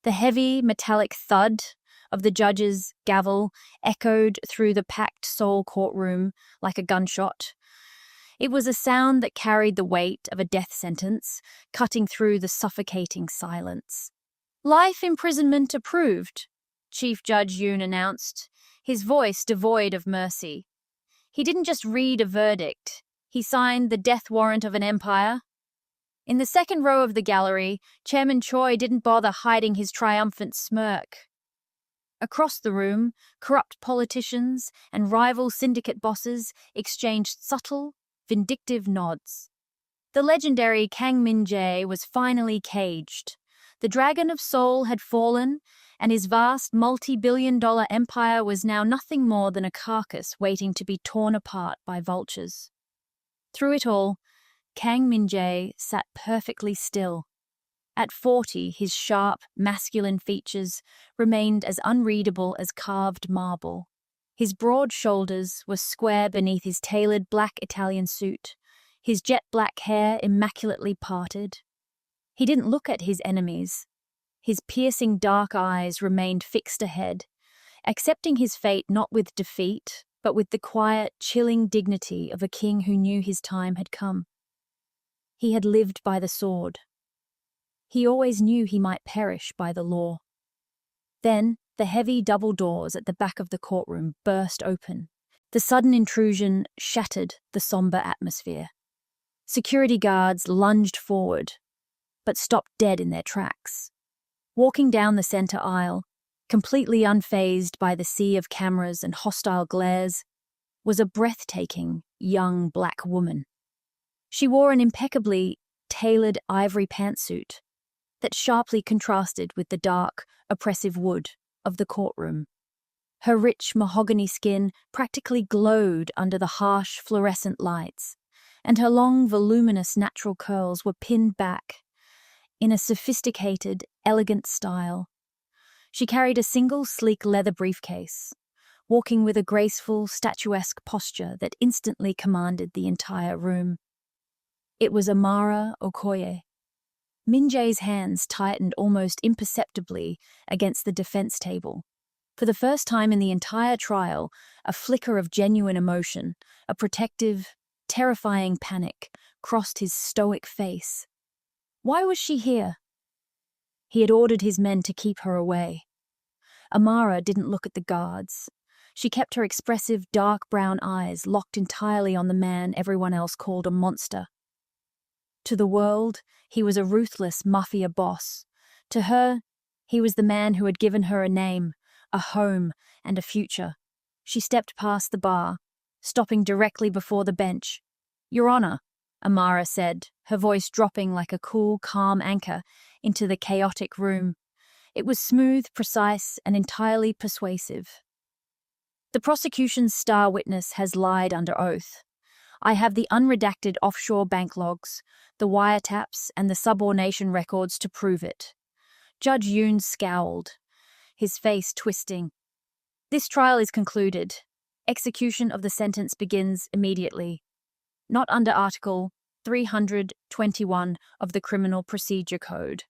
The heavy, metallic thud of the judge's gavel echoed through the packed Seoul courtroom like a gunshot. It was a sound that carried the weight of a death sentence, cutting through the suffocating silence. "Life imprisonment approved," Chief Judge Yoon announced, his voice devoid of mercy. He didn't just read a verdict, he signed the death warrant of an empire. In the second row of the gallery, Chairman Choi didn't bother hiding his triumphant smirk. Across the room, corrupt politicians and rival syndicate bosses exchanged subtle, vindictive nods. The legendary Kang Min-Jae was finally caged. The Dragon of Seoul had fallen, and his vast multi-billion-dollar empire was now nothing more than a carcass waiting to be torn apart by vultures. Through it all, Kang Min-Jae sat perfectly still. At 40, his sharp, masculine features remained as unreadable as carved marble. His broad shoulders were square beneath his tailored black Italian suit, his jet-black hair immaculately parted. He didn't look at his enemies. His piercing dark eyes remained fixed ahead, accepting his fate not with defeat, but with the quiet, chilling dignity of a king who knew his time had come. He had lived by the sword. He always knew he might perish by the law. Then, the heavy double doors at the back of the courtroom burst open. The sudden intrusion shattered the somber atmosphere. Security guards lunged forward, but stopped dead in their tracks. Walking down the center aisle, completely unfazed by the sea of cameras and hostile glares, was a breathtaking, young black woman. She wore an impeccably tailored ivory pantsuit that sharply contrasted with the dark, oppressive wood of the courtroom. Her rich mahogany skin practically glowed under the harsh fluorescent lights, and her long, voluminous natural curls were pinned back in a sophisticated, elegant style. She carried a single sleek leather briefcase, walking with a graceful, statuesque posture that instantly commanded the entire room. It was Amara Okoye. Min-Jae's hands tightened almost imperceptibly against the defense table. For the first time in the entire trial, a flicker of genuine emotion, a protective, terrifying panic, crossed his stoic face. Why was she here? He had ordered his men to keep her away. Amara didn't look at the guards. She kept her expressive, dark brown eyes locked entirely on the man everyone else called a monster. To the world, he was a ruthless Mafia boss. To her, he was the man who had given her a name, a home, and a future. She stepped past the bar, stopping directly before the bench. "Your Honor," Amara said, her voice dropping like a cool, calm anchor into the chaotic room. It was smooth, precise, and entirely persuasive. "The prosecution's star witness has lied under oath. I have the unredacted offshore bank logs, the wiretaps, and the subornation records to prove it." Judge Yoon scowled, his face twisting. "This trial is concluded. Execution of the sentence begins immediately. Not under Article 321 of the Criminal Procedure Code."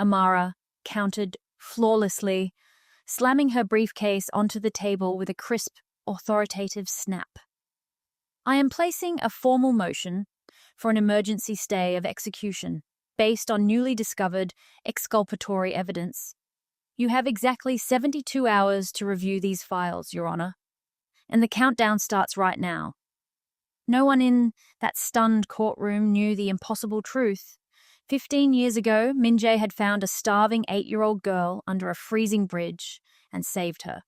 Amara countered flawlessly, slamming her briefcase onto the table with a crisp, authoritative snap. "I am placing a formal motion for an emergency stay of execution based on newly discovered exculpatory evidence. You have exactly 72 hours to review these files, Your Honor, and the countdown starts right now." No one in that stunned courtroom knew the impossible truth. 15 years ago, Min-Jae had found a starving 8-year-old girl under a freezing bridge and saved her.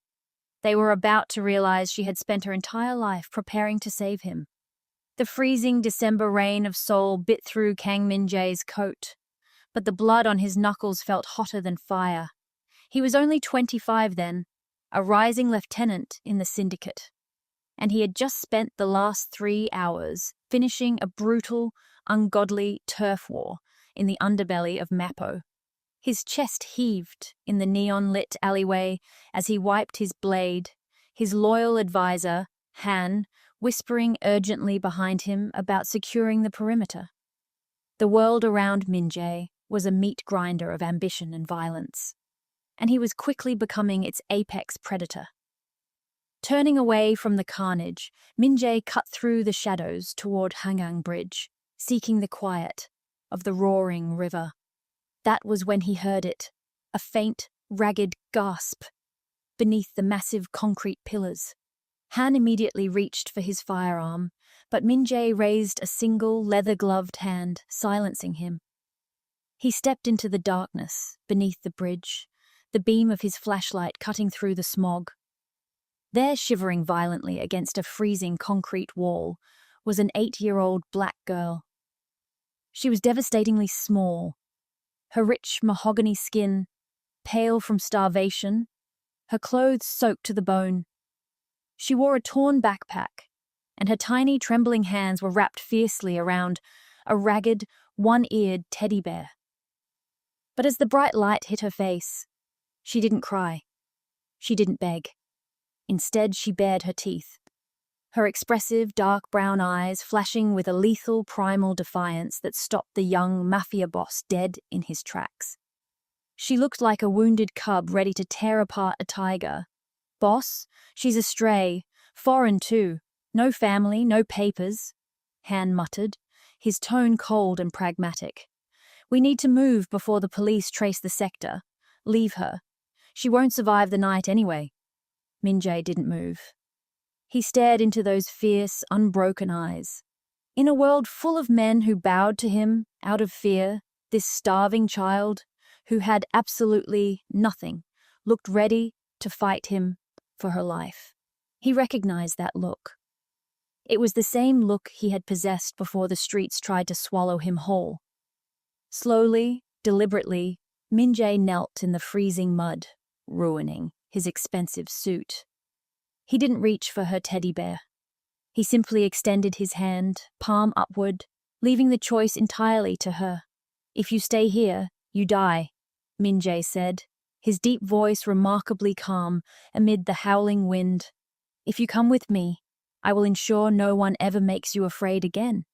They were about to realize she had spent her entire life preparing to save him. The freezing December rain of Seoul bit through Kang Min-Jae's coat, but the blood on his knuckles felt hotter than fire. He was only 25 then, a rising lieutenant in the syndicate, and he had just spent the last 3 hours finishing a brutal, ungodly turf war in the underbelly of Mapo. His chest heaved in the neon-lit alleyway as he wiped his blade, his loyal advisor, Han, whispering urgently behind him about securing the perimeter. The world around Min-Jae was a meat grinder of ambition and violence. and he was quickly becoming its apex predator. Turning away from the carnage, Min-Jae cut through the shadows toward Hangang Bridge, seeking the quiet of the roaring river. That was when he heard it, a faint, ragged gasp beneath the massive concrete pillars. Han immediately reached for his firearm, but Min-Jae raised a single leather-gloved hand, silencing him. He stepped into the darkness beneath the bridge, the beam of his flashlight cutting through the smog. There, shivering violently against a freezing concrete wall, was an 8-year-old black girl. She was devastatingly small, her rich mahogany skin pale from starvation, her clothes soaked to the bone. She wore a torn backpack, and her tiny, trembling hands were wrapped fiercely around a ragged, one-eared teddy bear. But as the bright light hit her face, she didn't cry. She didn't beg. Instead, she bared her teeth, her expressive, dark brown eyes flashing with a lethal, primal defiance that stopped the young Mafia boss dead in his tracks. She looked like a wounded cub ready to tear apart a tiger. "Boss, she's a stray, foreign too, no family, no papers," Han muttered, his tone cold and pragmatic. "We need to move before the police trace the sector. Leave her. She won't survive the night anyway." Min-Jae didn't move. He stared into those fierce, unbroken eyes. In a world full of men who bowed to him out of fear, this starving child, who had absolutely nothing, looked ready to fight him for her life. He recognized that look. It was the same look he had possessed before the streets tried to swallow him whole. Slowly, deliberately, Min-Jae knelt in the freezing mud, ruining his expensive suit. He didn't reach for her teddy bear. He simply extended his hand, palm upward, leaving the choice entirely to her. "If you stay here, you die," Min-Jae said, his deep voice remarkably calm amid the howling wind. "If you come with me, I will ensure no one ever makes you afraid again."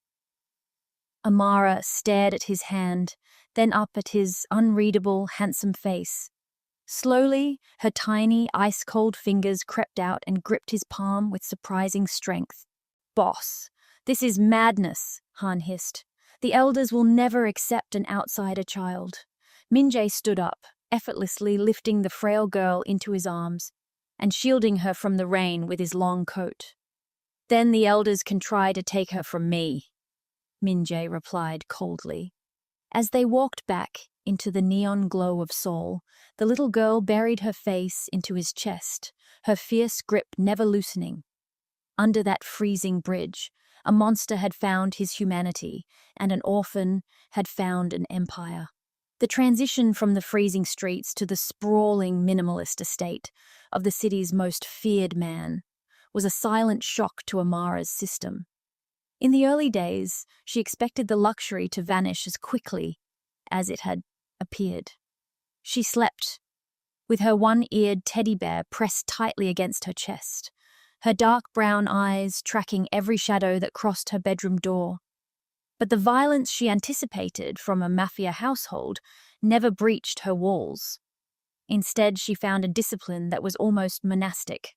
Amara stared at his hand, then up at his unreadable, handsome face. Slowly, her tiny, ice-cold fingers crept out and gripped his palm with surprising strength. "Boss, this is madness," Han hissed. "The elders will never accept an outsider child." Min-Jae stood up, effortlessly lifting the frail girl into his arms and shielding her from the rain with his long coat. "Then the elders can try to take her from me," Min-Jae replied coldly. As they walked back into the neon glow of Seoul, the little girl buried her face into his chest, her fierce grip never loosening. Under that freezing bridge, a monster had found his humanity, and an orphan had found an empire. The transition from the freezing streets to the sprawling minimalist estate of the city's most feared man was a silent shock to Amara's system. In the early days, she expected the luxury to vanish as quickly as it had appeared. She slept, with her one-eared teddy bear pressed tightly against her chest, her dark brown eyes tracking every shadow that crossed her bedroom door. But the violence she anticipated from a Mafia household never breached her walls. Instead, she found a discipline that was almost monastic.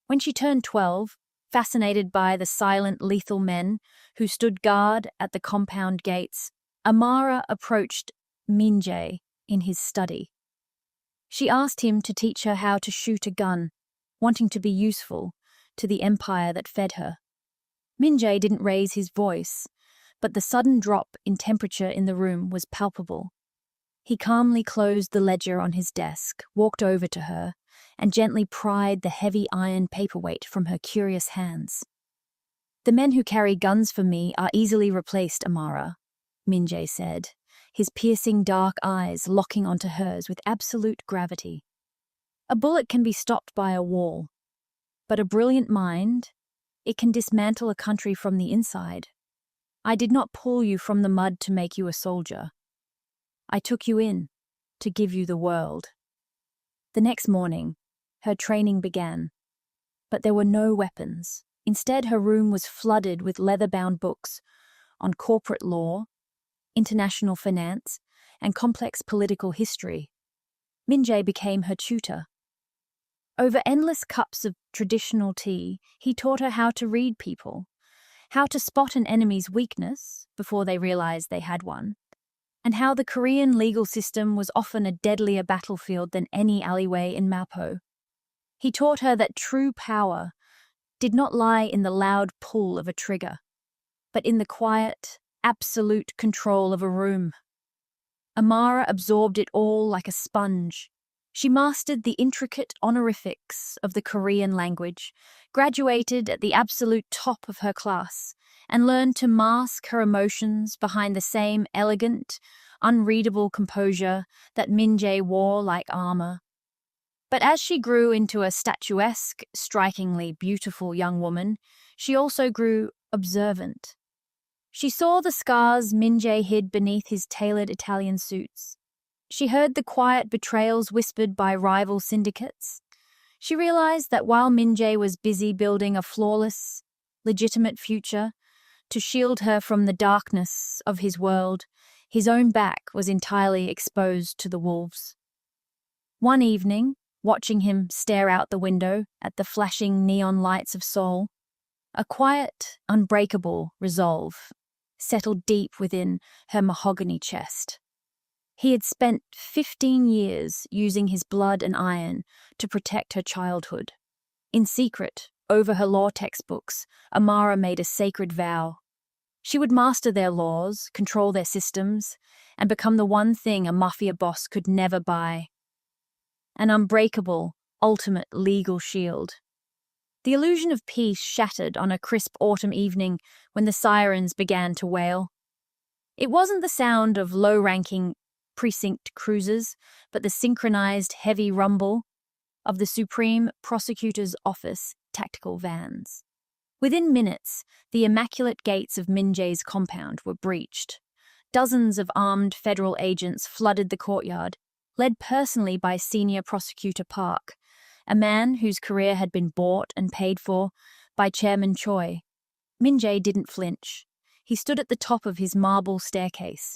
When she turned 12, fascinated by the silent, lethal men who stood guard at the compound gates, Amara approached Min-Jae in his study. She asked him to teach her how to shoot a gun, wanting to be useful to the empire that fed her. Min-Jae didn't raise his voice, but the sudden drop in temperature in the room was palpable. He calmly closed the ledger on his desk, walked over to her, and gently pried the heavy iron paperweight from her curious hands. "The men who carry guns for me are easily replaced, Amara," Min-Jae said, his piercing dark eyes locking onto hers with absolute gravity. "A bullet can be stopped by a wall, but a brilliant mind, it can dismantle a country from the inside. I did not pull you from the mud to make you a soldier. I took you in to give you the world." The next morning, her training began, but there were no weapons. Instead, her room was flooded with leather-bound books on corporate law, international finance, and complex political history. Min-Jae became her tutor. Over endless cups of traditional tea, he taught her how to read people, how to spot an enemy's weakness before they realized they had one, and how the Korean legal system was often a deadlier battlefield than any alleyway in Mapo. He taught her that true power did not lie in the loud pull of a trigger, but in the quiet, absolute control of a room. Amara absorbed it all like a sponge. She mastered the intricate honorifics of the Korean language, graduated at the absolute top of her class, and learned to mask her emotions behind the same elegant, unreadable composure that Min-Jae wore like armor. But as she grew into a statuesque, strikingly beautiful young woman, she also grew observant. She saw the scars Min-Jae hid beneath his tailored Italian suits. She heard the quiet betrayals whispered by rival syndicates. She realized that while Min-Jae was busy building a flawless, legitimate future to shield her from the darkness of his world, his own back was entirely exposed to the wolves. One evening, watching him stare out the window at the flashing neon lights of Seoul, a quiet, unbreakable resolve settled deep within her mahogany chest. He had spent 15 years using his blood and iron to protect her childhood. In secret, over her law textbooks, Amara made a sacred vow. She would master their laws, control their systems, and become the one thing a mafia boss could never buy: an unbreakable, ultimate legal shield. The illusion of peace shattered on a crisp autumn evening when the sirens began to wail. It wasn't the sound of low-ranking precinct cruisers, but the synchronized heavy rumble of the Supreme Prosecutor's Office tactical vans. Within minutes, the immaculate gates of Min-Jae's compound were breached. Dozens of armed federal agents flooded the courtyard, led personally by Senior Prosecutor Park, a man whose career had been bought and paid for by Chairman Choi. Min-Jae didn't flinch. He stood at the top of his marble staircase,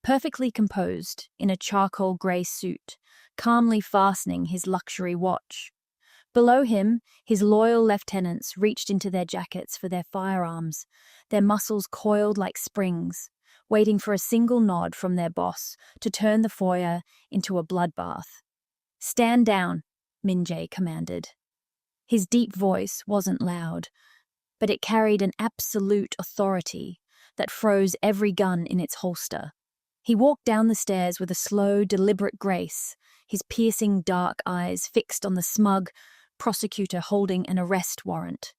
perfectly composed in a charcoal grey suit, calmly fastening his luxury watch. Below him, his loyal lieutenants reached into their jackets for their firearms, their muscles coiled like springs, waiting for a single nod from their boss to turn the foyer into a bloodbath. "Stand down," Min-Jae commanded. His deep voice wasn't loud, but it carried an absolute authority that froze every gun in its holster. He walked down the stairs with a slow, deliberate grace, his piercing dark eyes fixed on the smug prosecutor holding an arrest warrant.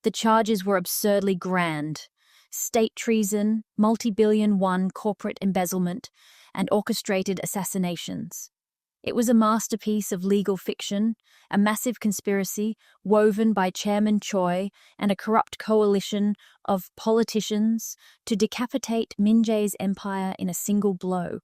The charges were absurdly grand: state treason, multi-billion-won corporate embezzlement, and orchestrated assassinations. It was a masterpiece of legal fiction, a massive conspiracy woven by Chairman Choi and a corrupt coalition of politicians to decapitate Min-Jae's empire in a single blow.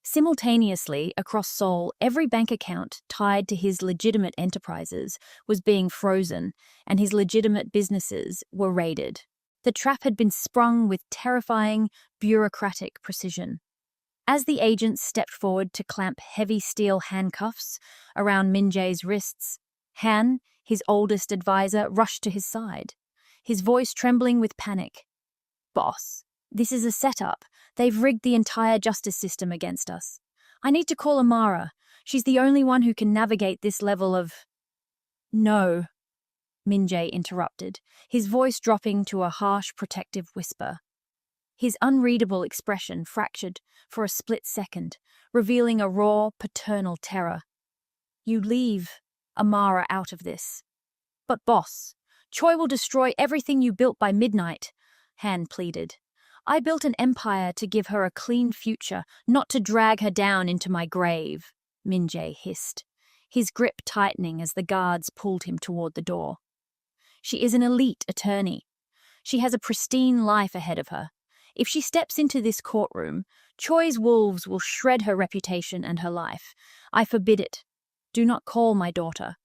Simultaneously, across Seoul, every bank account tied to his legitimate enterprises was being frozen, and his legitimate businesses were raided. The trap had been sprung with terrifying, bureaucratic precision. As the agents stepped forward to clamp heavy steel handcuffs around Min-Jae's wrists, Han, his oldest advisor, rushed to his side, his voice trembling with panic. "Boss, this is a setup. They've rigged the entire justice system against us. I need to call Amara. She's the only one who can navigate this level of—" "No," Min-Jae interrupted, his voice dropping to a harsh, protective whisper. His unreadable expression fractured for a split second, revealing a raw, paternal terror. "You leave Amara out of this." "But boss, Choi will destroy everything you built by midnight," Han pleaded. "I built an empire to give her a clean future, not to drag her down into my grave," Min-Jae hissed, his grip tightening as the guards pulled him toward the door. "She is an elite attorney. She has a pristine life ahead of her. If she steps into this courtroom, Choi's wolves will shred her reputation and her life. I forbid it. Do not call my daughter."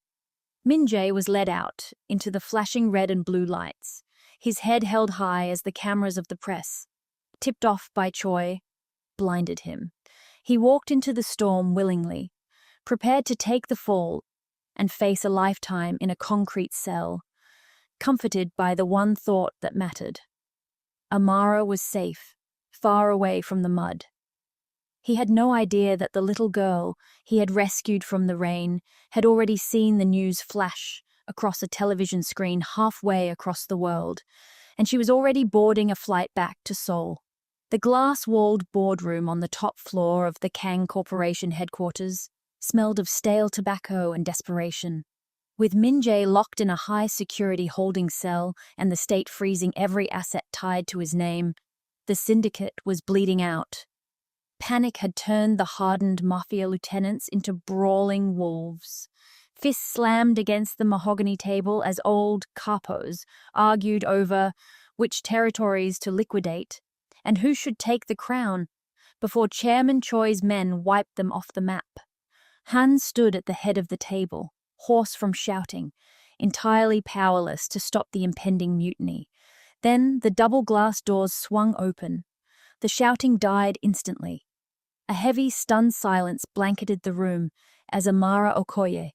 Min-Jae was led out into the flashing red and blue lights, his head held high as the cameras of the press, tipped off by Choi, blinded him. He walked into the storm willingly, prepared to take the fall and face a lifetime in a concrete cell, comforted by the one thought that mattered. Amara was safe, far away from the mud. He had no idea that the little girl he had rescued from the rain had already seen the news flash across a television screen halfway across the world, and she was already boarding a flight back to Seoul. The glass-walled boardroom on the top floor of the Kang Corporation headquarters smelled of stale tobacco and desperation. With Min-Jae locked in a high-security holding cell and the state freezing every asset tied to his name, the syndicate was bleeding out. Panic had turned the hardened Mafia lieutenants into brawling wolves. Fists slammed against the mahogany table as old capos argued over which territories to liquidate and who should take the crown before Chairman Choi's men wiped them off the map. Han stood at the head of the table, hoarse from shouting, entirely powerless to stop the impending mutiny. Then the double glass doors swung open. The shouting died instantly. A heavy, stunned silence blanketed the room as Amara Okoye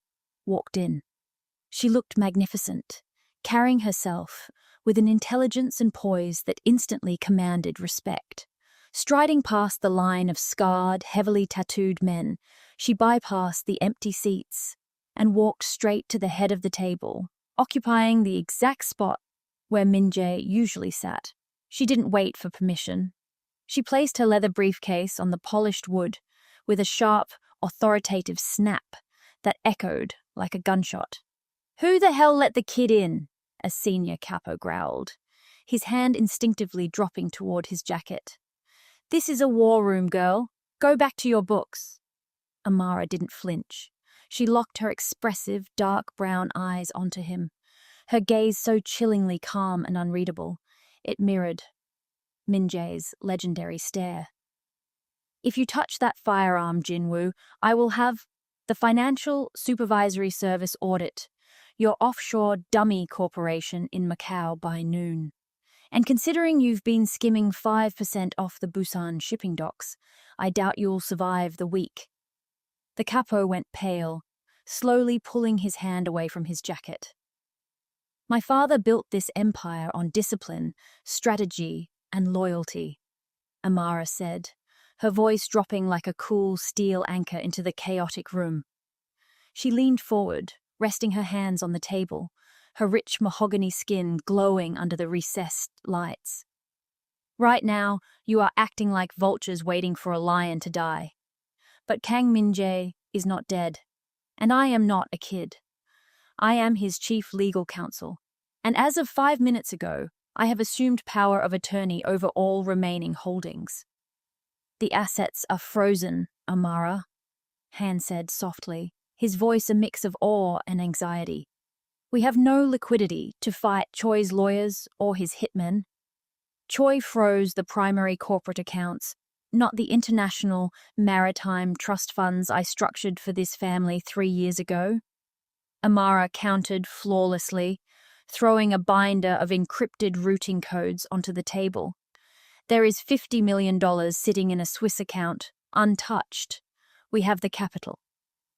walked in. She looked magnificent, carrying herself with an intelligence and poise that instantly commanded respect. Striding past the line of scarred, heavily tattooed men, she bypassed the empty seats and walked straight to the head of the table, occupying the exact spot where Min-Jae usually sat. She didn't wait for permission. She placed her leather briefcase on the polished wood with a sharp, authoritative snap that echoed like a gunshot. "Who the hell let the kid in?" a senior capo growled, his hand instinctively dropping toward his jacket. "This is a war room, girl. Go back to your books." Amara didn't flinch. She locked her expressive, dark brown eyes onto him, her gaze so chillingly calm and unreadable, it mirrored Min-Jae's legendary stare. "If you touch that firearm, Jinwoo, I will have the Financial Supervisory Service audit your offshore dummy corporation in Macau by noon. And considering you've been skimming 5% off the Busan shipping docks, I doubt you'll survive the week." The capo went pale, slowly pulling his hand away from his jacket. "My father built this empire on discipline, strategy, and loyalty," Amara said, her voice dropping like a cool steel anchor into the chaotic room. She leaned forward, resting her hands on the table, her rich mahogany skin glowing under the recessed lights. "Right now, you are acting like vultures waiting for a lion to die. But Kang Min-Jae is not dead, and I am not a kid. I am his chief legal counsel, and as of 5 minutes ago, I have assumed power of attorney over all remaining holdings." "The assets are frozen, Amara," Han said softly, his voice a mix of awe and anxiety. "We have no liquidity to fight Choi's lawyers or his hitmen. Choi froze the primary corporate accounts, not the international maritime trust funds I structured for this family 3 years ago," Amara countered flawlessly, throwing a binder of encrypted routing codes onto the table. "There is $50 million sitting in a Swiss account, untouched. We have the capital.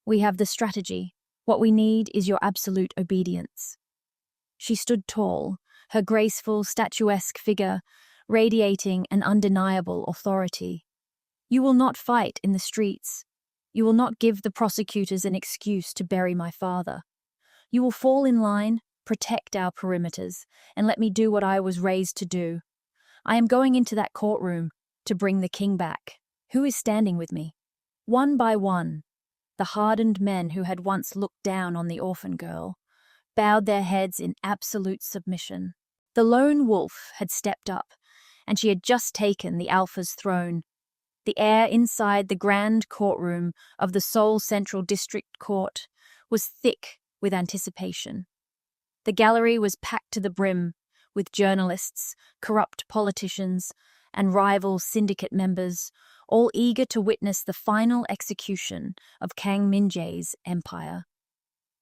We have the strategy. What we need is your absolute obedience." She stood tall, her graceful, statuesque figure radiating an undeniable authority. "You will not fight in the streets. You will not give the prosecutors an excuse to bury my father. You will fall in line, protect our perimeters, and let me do what I was raised to do. I am going into that courtroom to bring the king back. Who is standing with me?" One by one, the hardened men who had once looked down on the orphan girl bowed their heads in absolute submission. The lone wolf had stepped up, and she had just taken the alpha's throne. The air inside the grand courtroom of the Seoul Central District Court was thick with anticipation. The gallery was packed to the brim with journalists, corrupt politicians, and rival syndicate members, all eager to witness the final execution of Kang Min-Jae's empire.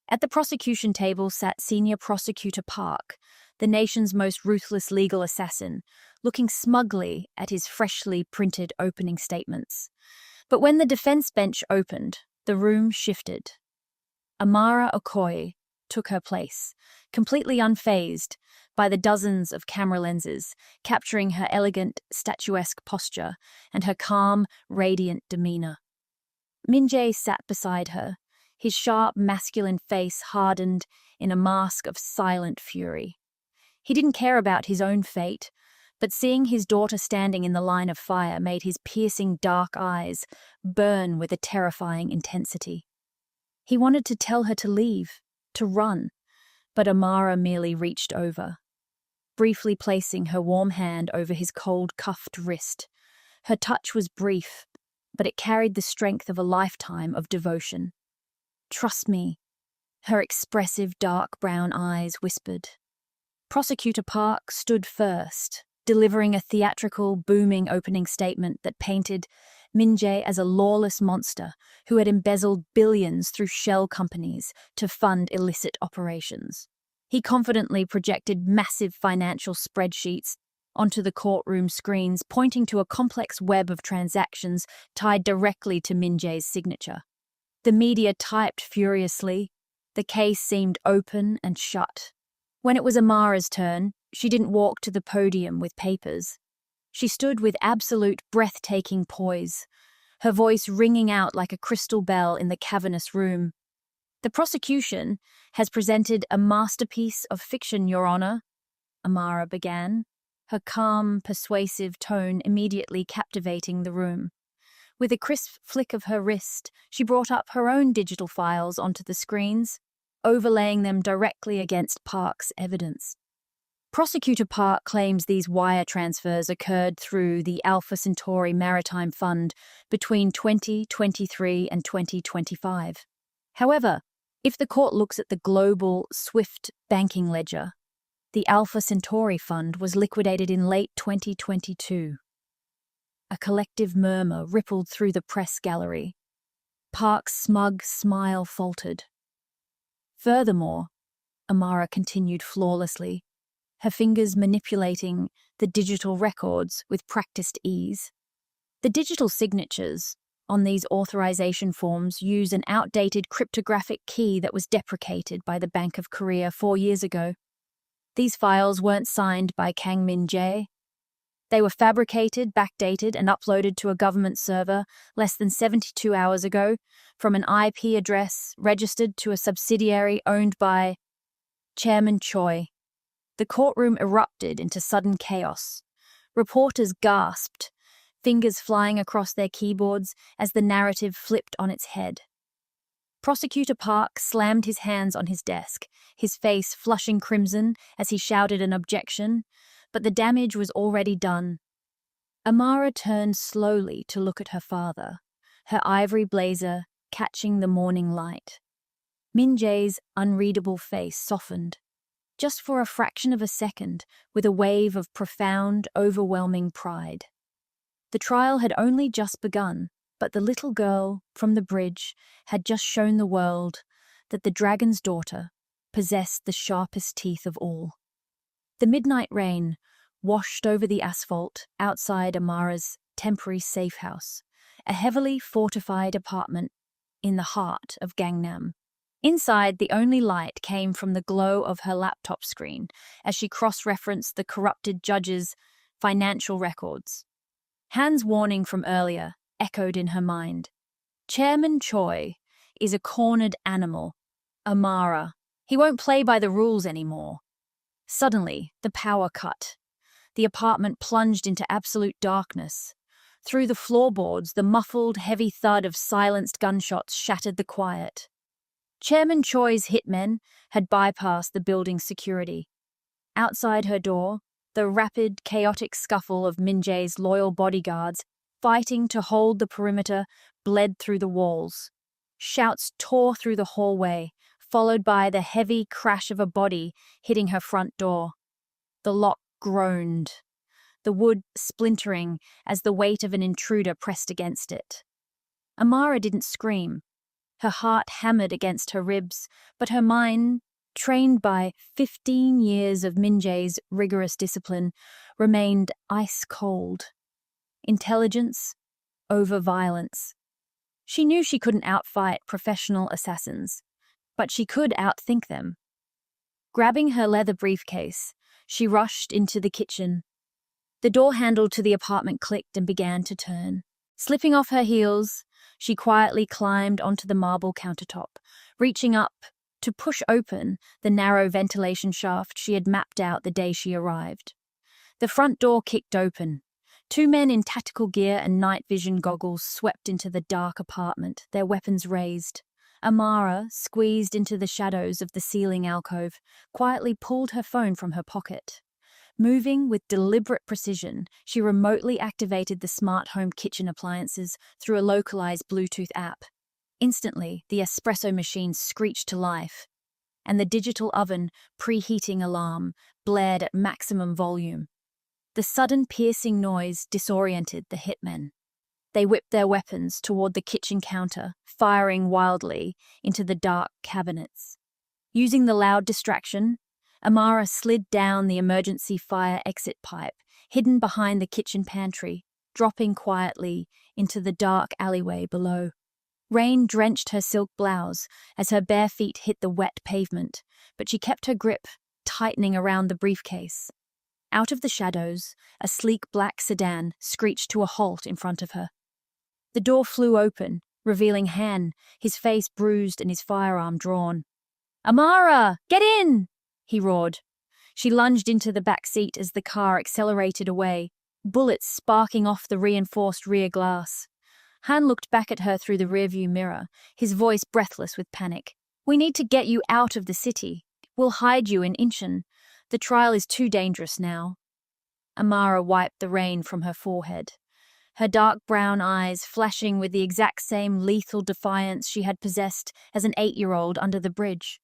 At the prosecution table sat Senior Prosecutor Park, the nation's most ruthless legal assassin, looking smugly at his freshly printed opening statements. But when the defense bench opened, The room shifted. Amara Okoye took her place, completely unfazed by the dozens of camera lenses, capturing her elegant, statuesque posture and her calm, radiant demeanor. Min-Jae sat beside her, his sharp, masculine face hardened in a mask of silent fury. He didn't care about his own fate, but seeing his daughter standing in the line of fire made his piercing dark eyes burn with a terrifying intensity. He wanted to tell her to leave, to run, but Amara merely reached over, briefly placing her warm hand over his cold, cuffed wrist. Her touch was brief, but it carried the strength of a lifetime of devotion. "Trust me," her expressive dark brown eyes whispered. Prosecutor Park stood first, delivering a theatrical, booming opening statement that painted Min-Jae as a lawless monster who had embezzled billions through shell companies to fund illicit operations. He confidently projected massive financial spreadsheets onto the courtroom screens, pointing to a complex web of transactions tied directly to Min-Jae's signature. The media typed furiously. The case seemed open and shut. When it was Amara's turn, she didn't walk to the podium with papers. She stood with absolute, breathtaking poise, her voice ringing out like a crystal bell in the cavernous room. "The prosecution has presented a masterpiece of fiction, Your Honor," Amara began, her calm, persuasive tone immediately captivating the room. With a crisp flick of her wrist, she brought up her own digital files onto the screens, overlaying them directly against Park's evidence. Prosecutor Park claims these wire transfers occurred through the Alpha Centauri Maritime Fund between 2023 and 2025. However, if the court looks at the global SWIFT banking ledger, the Alpha Centauri Fund was liquidated in late 2022. A collective murmur rippled through the press gallery. Park's smug smile faltered. "Furthermore," Amara continued flawlessly, her fingers manipulating the digital records with practiced ease. "The digital signatures on these authorization forms use an outdated cryptographic key that was deprecated by the Bank of Korea 4 years ago. These files weren't signed by Kang Min-Jae. They were fabricated, backdated, and uploaded to a government server less than 72 hours ago from an IP address registered to a subsidiary owned by Chairman Choi." The courtroom erupted into sudden chaos. Reporters gasped, fingers flying across their keyboards as the narrative flipped on its head. Prosecutor Park slammed his hands on his desk, his face flushing crimson as he shouted an objection, but the damage was already done. Amara turned slowly to look at her father, her ivory blazer catching the morning light. Min-Jae's unreadable face softened, just for a fraction of a second, with a wave of profound, overwhelming pride. The trial had only just begun, but the little girl from the bridge had just shown the world that the dragon's daughter possessed the sharpest teeth of all. The midnight rain washed over the asphalt outside Amara's temporary safe house, a heavily fortified apartment in the heart of Gangnam. Inside, the only light came from the glow of her laptop screen as she cross-referenced the corrupted judge's financial records. Han's warning from earlier echoed in her mind. Chairman Choi is a cornered animal. Amara. He won't play by the rules anymore. Suddenly, the power cut. The apartment plunged into absolute darkness. Through the floorboards, the muffled, heavy thud of silenced gunshots shattered the quiet. Chairman Choi's hitmen had bypassed the building's security. Outside her door, the rapid, chaotic scuffle of Min-Jae's loyal bodyguards fighting to hold the perimeter bled through the walls. Shouts tore through the hallway, followed by the heavy crash of a body hitting her front door. The lock groaned, the wood splintering as the weight of an intruder pressed against it. Amara didn't scream. Her heart hammered against her ribs, but her mind, trained by 15 years of Min-Jae's rigorous discipline, remained ice cold. Intelligence over violence. She knew she couldn't outfight professional assassins, but she could outthink them. Grabbing her leather briefcase, she rushed into the kitchen. The door handle to the apartment clicked and began to turn. Slipping off her heels, she quietly climbed onto the marble countertop, reaching up to push open the narrow ventilation shaft she had mapped out the day she arrived. The front door kicked open. Two men in tactical gear and night vision goggles swept into the dark apartment, their weapons raised. Amara, squeezed into the shadows of the ceiling alcove, quietly pulled her phone from her pocket. Moving with deliberate precision, she remotely activated the smart home kitchen appliances through a localized Bluetooth app. Instantly, the espresso machine screeched to life, and the digital oven preheating alarm blared at maximum volume. The sudden piercing noise disoriented the hitmen. They whipped their weapons toward the kitchen counter, firing wildly into the dark cabinets. Using the loud distraction, Amara slid down the emergency fire exit pipe, hidden behind the kitchen pantry, dropping quietly into the dark alleyway below. Rain drenched her silk blouse as her bare feet hit the wet pavement, but she kept her grip, tightening around the briefcase. Out of the shadows, a sleek black sedan screeched to a halt in front of her. The door flew open, revealing Han, his face bruised and his firearm drawn. "Amara, get in!" he roared. She lunged into the back seat as the car accelerated away, bullets sparking off the reinforced rear glass. Han looked back at her through the rearview mirror, his voice breathless with panic. "We need to get you out of the city. We'll hide you in Incheon. The trial is too dangerous now." Amara wiped the rain from her forehead, her dark brown eyes flashing with the exact same lethal defiance she had possessed as an 8-year-old under the bridge.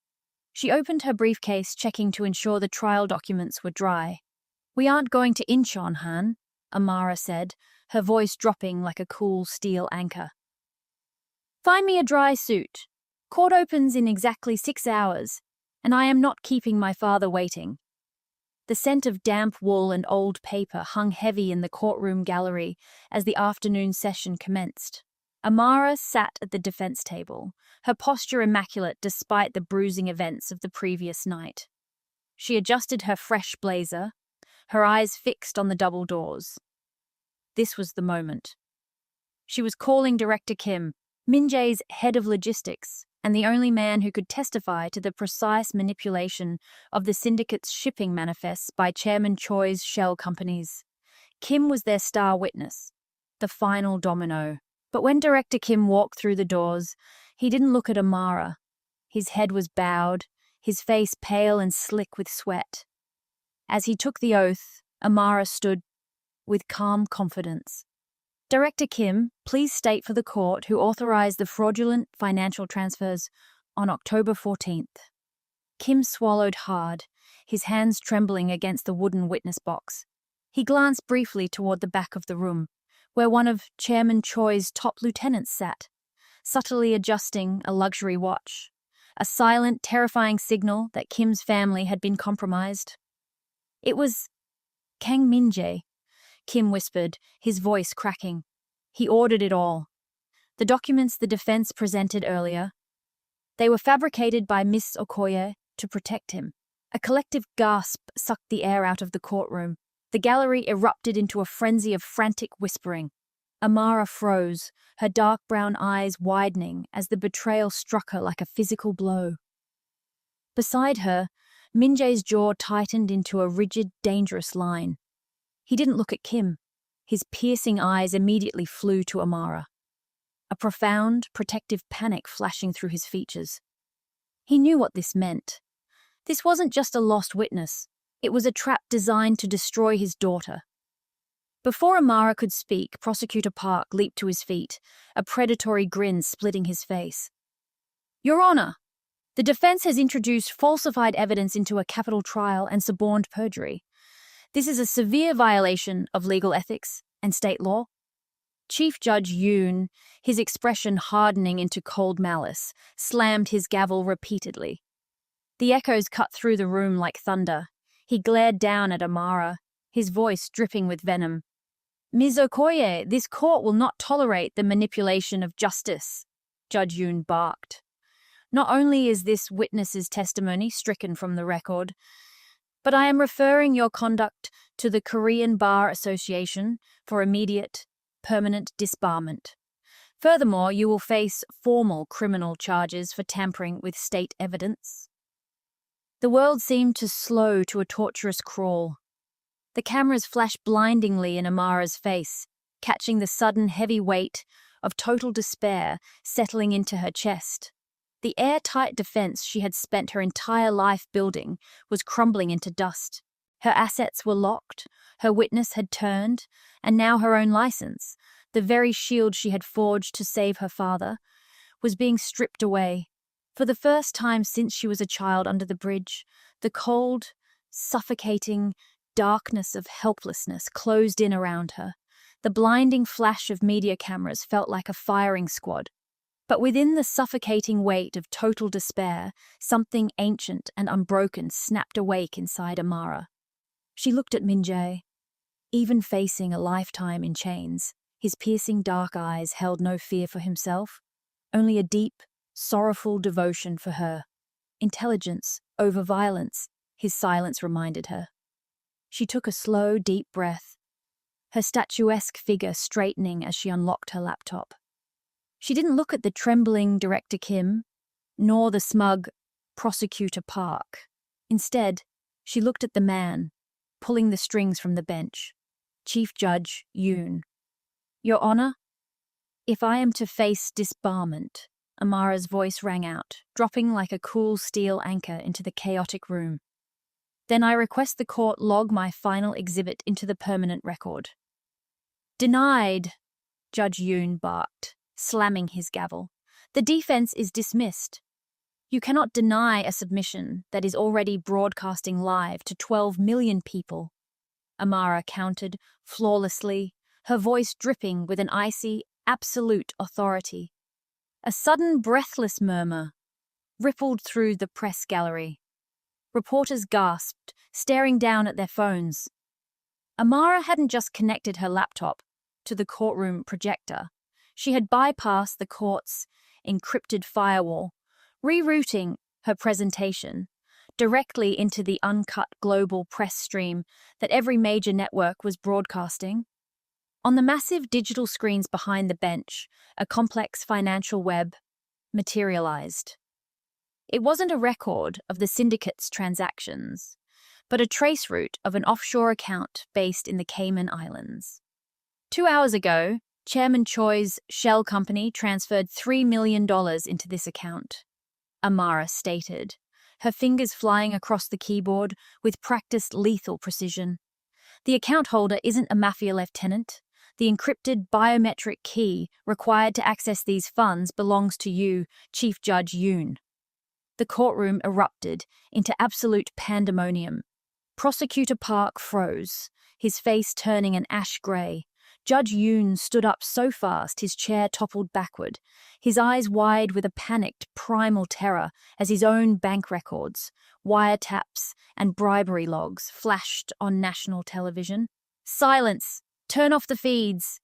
She opened her briefcase, checking to ensure the trial documents were dry. "We aren't going to Incheon, Han," Amara said, her voice dropping like a cool steel anchor. "Find me a dry suit. Court opens in exactly 6 hours, and I am not keeping my father waiting." The scent of damp wool and old paper hung heavy in the courtroom gallery as the afternoon session commenced. Amara sat at the defense table, her posture immaculate despite the bruising events of the previous night. She adjusted her fresh blazer, her eyes fixed on the double doors. This was the moment. She was calling Director Kim, Min-Jae's head of logistics, and the only man who could testify to the precise manipulation of the syndicate's shipping manifests by Chairman Choi's shell companies. Kim was their star witness, the final domino. But when Director Kim walked through the doors, he didn't look at Amara. His head was bowed, his face pale and slick with sweat. As he took the oath, Amara stood with calm confidence. "Director Kim, please state for the court who authorized the fraudulent financial transfers on October 14th. Kim swallowed hard, his hands trembling against the wooden witness box. He glanced briefly toward the back of the room, where one of Chairman Choi's top lieutenants sat, subtly adjusting a luxury watch, a silent, terrifying signal that Kim's family had been compromised. "It was Kang Min-Jae," Kim whispered, his voice cracking. "He ordered it all. The documents the defense presented earlier, they were fabricated by Miss Okoye to protect him." A collective gasp sucked the air out of the courtroom. The gallery erupted into a frenzy of frantic whispering. Amara froze, her dark brown eyes widening as the betrayal struck her like a physical blow. Beside her, Min-Jae's jaw tightened into a rigid, dangerous line. He didn't look at Kim. His piercing eyes immediately flew to Amara, a profound, protective panic flashing through his features. He knew what this meant. This wasn't just a lost witness. It was a trap designed to destroy his daughter. Before Amara could speak, Prosecutor Park leaped to his feet, a predatory grin splitting his face. "Your Honor, the defense has introduced falsified evidence into a capital trial and suborned perjury. This is a severe violation of legal ethics and state law." Chief Judge Yoon, his expression hardening into cold malice, slammed his gavel repeatedly. The echoes cut through the room like thunder. He glared down at Amara, his voice dripping with venom. Ms. Okoye, this court will not tolerate the manipulation of justice, Judge Yoon barked. Not only is this witness's testimony stricken from the record, but I am referring your conduct to the Korean Bar Association for immediate, permanent disbarment. Furthermore, you will face formal criminal charges for tampering with state evidence. The world seemed to slow to a torturous crawl. The cameras flashed blindingly in Amara's face, catching the sudden heavy weight of total despair settling into her chest. The airtight defense she had spent her entire life building was crumbling into dust. Her assets were locked, her witness had turned, and now her own license, the very shield she had forged to save her father, was being stripped away. For the first time since she was a child under the bridge, the cold, suffocating darkness of helplessness closed in around her. The blinding flash of media cameras felt like a firing squad. But within the suffocating weight of total despair, something ancient and unbroken snapped awake inside Amara. She looked at Min-Jae. Even facing a lifetime in chains, his piercing dark eyes held no fear for himself, only a deep, sorrowful devotion for her. Intelligence over violence, his silence reminded her. She took a slow, deep breath, her statuesque figure straightening as she unlocked her laptop. She didn't look at the trembling Director Kim, nor the smug Prosecutor Park. Instead, she looked at the man, pulling the strings from the bench, Chief Judge Yoon. Your Honor, if I am to face disbarment, Amara's voice rang out, dropping like a cool steel anchor into the chaotic room. Then I request the court log my final exhibit into the permanent record. Denied, Judge Yoon barked, slamming his gavel. The defense is dismissed. You cannot deny a submission that is already broadcasting live to 12 million people. Amara countered flawlessly, her voice dripping with an icy, absolute authority. A sudden breathless murmur rippled through the press gallery. Reporters gasped, staring down at their phones. Amara hadn't just connected her laptop to the courtroom projector. She had bypassed the court's encrypted firewall, rerouting her presentation directly into the uncut global press stream that every major network was broadcasting. On the massive digital screens behind the bench, a complex financial web materialized. It wasn't a record of the syndicate's transactions, but a trace route of an offshore account based in the Cayman Islands. 2 hours ago, Chairman Choi's shell company transferred $3 million into this account, Amara stated, her fingers flying across the keyboard with practiced lethal precision. The account holder isn't a Mafia lieutenant. The encrypted biometric key required to access these funds belongs to you, Chief Judge Yoon. The courtroom erupted into absolute pandemonium. Prosecutor Park froze, his face turning an ash grey. Judge Yoon stood up so fast his chair toppled backward, his eyes wide with a panicked, primal terror as his own bank records, wiretaps, and bribery logs flashed on national television. Silence! Turn off the feeds!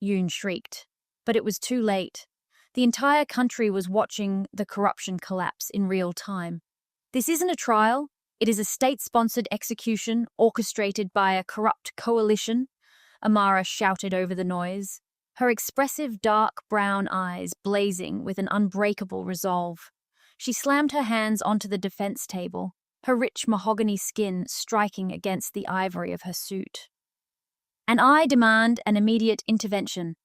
Yoon shrieked. But it was too late. The entire country was watching the corruption collapse in real time. This isn't a trial. It is a state-sponsored execution orchestrated by a corrupt coalition, Amara shouted over the noise, her expressive dark brown eyes blazing with an unbreakable resolve. She slammed her hands onto the defense table, her rich mahogany skin striking against the ivory of her suit. And I demand an immediate intervention.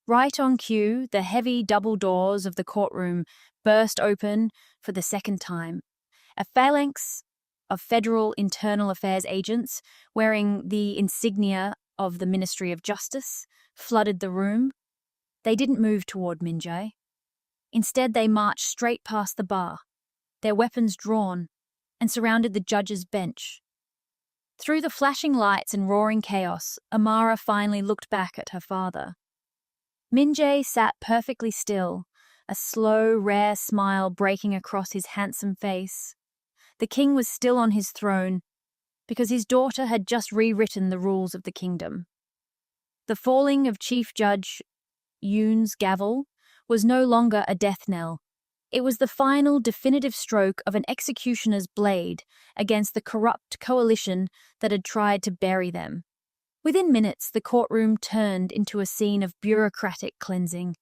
Right on cue, the heavy double doors of the courtroom burst open for the second time. A phalanx of federal internal affairs agents wearing the insignia of the Ministry of Justice flooded the room. They didn't move toward Min-Jae. Instead, they marched straight past the bar, their weapons drawn, and surrounded the judge's bench. Through the flashing lights and roaring chaos, Amara finally looked back at her father. Min-Jae sat perfectly still, a slow, rare smile breaking across his handsome face. The king was still on his throne, because his daughter had just rewritten the rules of the kingdom. The falling of Chief Judge Yoon's gavel was no longer a death knell. It was the final definitive stroke of an executioner's blade against the corrupt coalition that had tried to bury them. Within minutes, the courtroom turned into a scene of bureaucratic cleansing.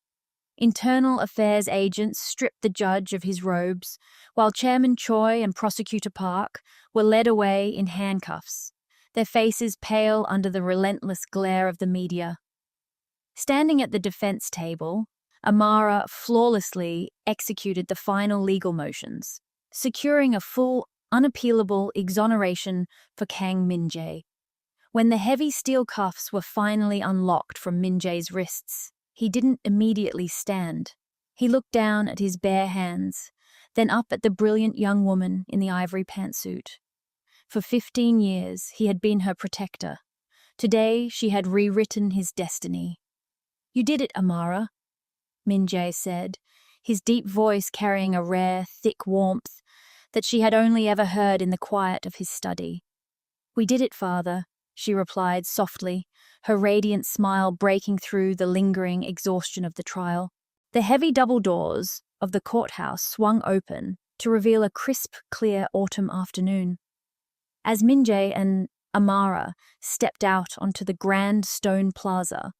Internal affairs agents stripped the judge of his robes, while Chairman Choi and Prosecutor Park were led away in handcuffs, their faces pale under the relentless glare of the media. Standing at the defense table, Amara flawlessly executed the final legal motions, securing a full, unappealable exoneration for Kang Min-Jae. When the heavy steel cuffs were finally unlocked from Min-Jae's wrists, he didn't immediately stand. He looked down at his bare hands, then up at the brilliant young woman in the ivory pantsuit. For 15 years, he had been her protector. Today, she had rewritten his destiny. "You did it, Amara," Min-Jae said, his deep voice carrying a rare, thick warmth that she had only ever heard in the quiet of his study. "We did it, father," she replied softly, her radiant smile breaking through the lingering exhaustion of the trial. The heavy double doors of the courthouse swung open to reveal a crisp, clear autumn afternoon. As Min-Jae and Amara stepped out onto the grand stone plaza,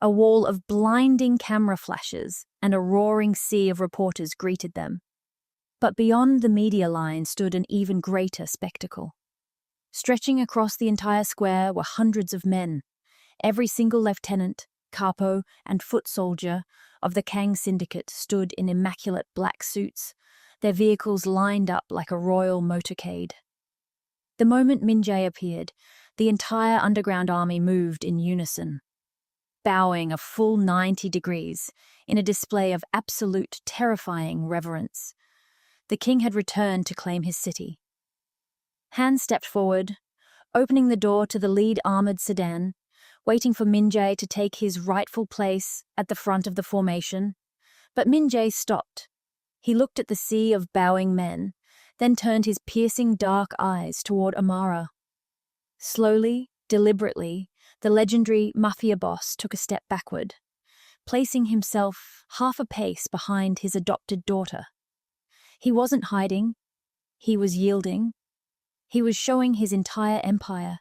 a wall of blinding camera flashes and a roaring sea of reporters greeted them. But beyond the media line stood an even greater spectacle. Stretching across the entire square were hundreds of men, every single lieutenant, capo, and foot soldier of the Kang syndicate stood in immaculate black suits, their vehicles lined up like a royal motorcade. The moment Min-Jae appeared, the entire underground army moved in unison, bowing a full 90 degrees in a display of absolute, terrifying reverence. The king had returned to claim his city. Han stepped forward, opening the door to the lead armored sedan, waiting for Min-Jae to take his rightful place at the front of the formation. But Min-Jae stopped. He looked at the sea of bowing men, then turned his piercing dark eyes toward Amara. Slowly, deliberately, the legendary Mafia boss took a step backward, placing himself half a pace behind his adopted daughter. He wasn't hiding. He was yielding. He was showing his entire empire,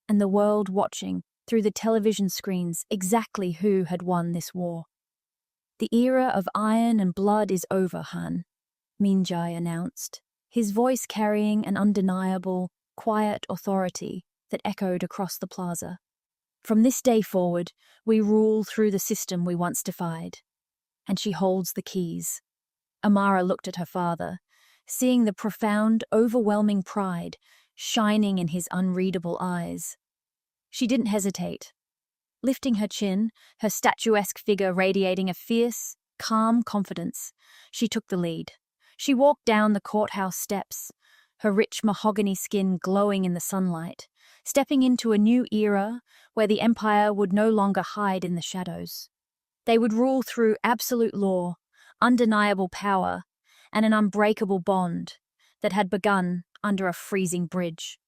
and the world watching through the television screens exactly who had won this war. "The era of iron and blood is over, Han," Min-Jae announced, his voice carrying an undeniable, quiet authority that echoed across the plaza. "From this day forward, we rule through the system we once defied." And she holds the keys. Amara looked at her father, seeing the profound, overwhelming pride shining in his unreadable eyes. She didn't hesitate. Lifting her chin, her statuesque figure radiating a fierce, calm confidence, she took the lead. She walked down the courthouse steps, her rich mahogany skin glowing in the sunlight, stepping into a new era where the empire would no longer hide in the shadows. They would rule through absolute law, undeniable power, and an unbreakable bond that had begun under a freezing bridge.